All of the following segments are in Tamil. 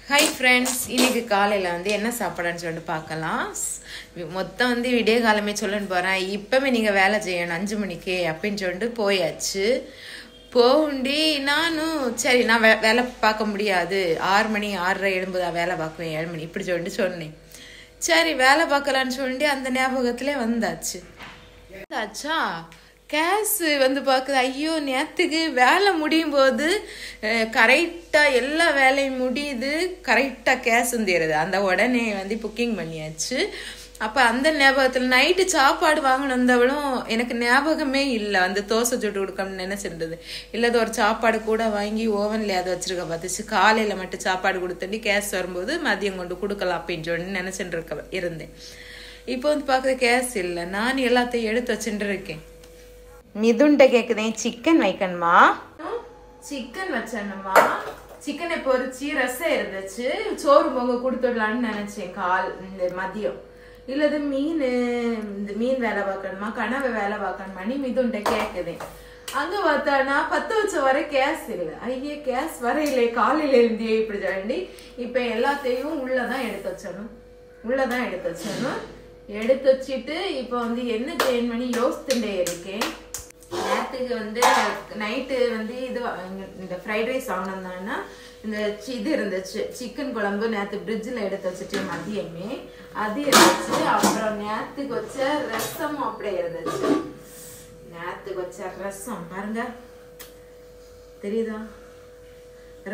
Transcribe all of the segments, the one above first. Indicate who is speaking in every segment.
Speaker 1: ஹாய் ஃப்ரெண்ட்ஸ், இன்னைக்கு காலையில் என்ன சாப்பாடுன்னு சொல்லிட்டு பார்க்கலாம். மொத்தம் விடிய காலமே சொல்லுன்னு போகிறேன். இப்போவே நீங்கள் வேலை செய்யணும் 5 மணிக்கு அப்படின்னு சொல்லிட்டு போயாச்சு. போண்டி நானும் சரி நான் வேலை பார்க்க முடியாது, 6 மணி 6:30 எழும்புதான் வேலை பார்க்குவேன், 7 மணி இப்படி சொல்லிட்டு சொன்னேன். சரி வேலை பார்க்கலான்னு சொல்லிட்டு அந்த ஞாபகத்திலே வந்தாச்சு. கேஸ் பார்க்குது. ஐயோ நேற்றுக்கு வேலை முடியும் போது கரெக்டாக எல்லா வேலையும் முடியுது, கரெக்டாக கேஸ் வந்துடுது. அந்த உடனே புக்கிங் பண்ணியாச்சு. அப்போ அந்த ஞாபகத்தில் நைட்டு சாப்பாடு வாங்கினவளும் எனக்கு ஞாபகமே இல்லை. தோசை சுட்டு கொடுக்கணும்னு நினைச்சிருந்தது. இல்லாத ஒரு சாப்பாடு கூட வாங்கி ஓவன்ல அதை வச்சிருக்க பார்த்துச்சு. காலையில் மட்டும் சாப்பாடு கொடுத்துட்டு கேஸ் வரும்போது மதியம் கொண்டு கொடுக்கலாம் அப்படின்னு சொல்லி நினைச்சுட்டு இருந்தேன். இப்போ பார்க்குறது கேஸ் இல்லை. நான் எல்லாத்தையும் எடுத்து வச்சுட்டு இருக்கேன். மிதுண்ட கேக்குதேன், சிக்கன் வைக்கணுமா? சிக்கன் வச்சணுமா? சிக்கனை பொரிச்சு ரசம் இருந்துச்சு, சோறு பொங்க கொடுத்துடலான்னு நினைச்சேன். இந்த மதியம் இல்லது மீன் வேலை பார்க்கணுமா, கனவை வேலை பார்க்கணுமா நீ மிதுண்ட கேக்குதேன். அங்க பார்த்தானா 10 வச்ச வரை கேஸ் இல்லை. ஐயே கேஸ் வரையிலே காலையில இருந்தே இப்படி சொல்லி இப்ப எல்லாத்தையும் உள்ளதான் எடுத்து வச்சணும். எடுத்து வச்சுட்டு இப்ப என்ன செய்யணும் பண்ணி யோசிச்சுட்டே இருக்கேன். நேற்றுக்கு நைட்டு இது இந்த ஃப்ரைட் ரைஸ் வாங்கினோம்னா இந்த இது இருந்துச்சு, சிக்கன் குழம்பு நேற்று ஃப்ரிட்ஜில் எடுத்து வச்சுட்டு மதியமே அது இருந்துச்சு. அப்புறம் நேற்றுக்கு வச்ச ரசமும் அப்படியே இருந்துச்சு. நேற்றுக்கு வச்ச ரசம் பாருங்க, தெரியுதா?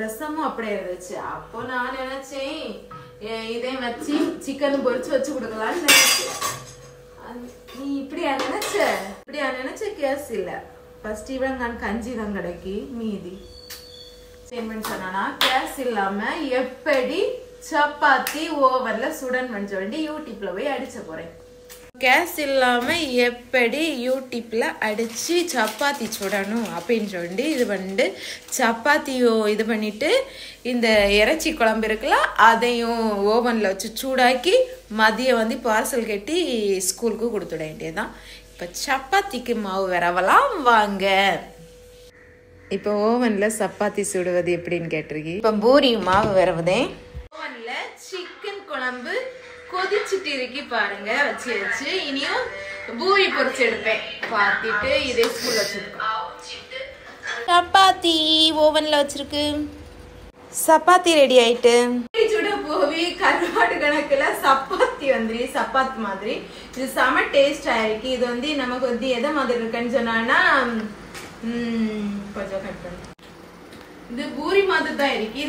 Speaker 1: ரசமும் அப்படியே இருந்துச்சு. அப்போ நான் நினைச்சேன் இதே வச்சு சிக்கன் பொரிச்சு வச்சு கொடுக்கலான்னு நினைச்சேன். நீ இப்படியா நினைச்ச கேஸ் இல்ல. ஃபர்ஸ்ட் இவங்க கஞ்சி தான் கிடைக்கி மீதி சொன்னா கேஸ் இல்லாம எப்படி சப்பாத்தி ஓவன்ல சுடன்னு சொல்லி யூடியூப்ல போய் அடிச்ச போறேன். கேஸ் இல்லாம எப்படி யூடியூப்ல அடிச்சு சப்பாத்தி சுடணும் அப்படின்னு சொல்லி இது சப்பாத்தியோ இது பண்ணிட்டு இந்த இறைச்சி குழம்பு இருக்குல்ல அதையும் ஓவன்ல வச்சு சூடாக்கி மதியம் பார்சல் கட்டி ஸ்கூலுக்கு கொடுத்துட வேண்டியதுதான். இப்ப சப்பாத்திக்கு மாவு வரவலாம் வாங்க. இப்ப ஓவன்ல சப்பாத்தி சுடுவது எப்படின்னு கேட்டிருக்கீங்க. இப்ப பூரி மாவு வரவுதே. ஓவன்ல சிக்கன் குழம்பு கொதிச்சுட்டு இருக்கி பாருங்க, வச்சு இனியும் பூரி பொரிச்சு எடுப்பேன். பார்த்துட்டு இதே ஸ்கூல்ல வச்சிருக்கோம். சப்பாத்தி ஓவன்ல வச்சிருக்கு. சப்பாத்தி ரெடி ஆயிட்டு சுட போவி கருவாடு கணக்குல சப்பாத்தி சப்பாத்தி மாதிரி இது செம டேஸ்ட் ஆயிருக்கு. இது நமக்கு எதை மாதிரி இருக்குன்னு சொன்னா கொஞ்சம் கட் பண்ணு. இது பூரி மாதிரி தான் இருக்கு.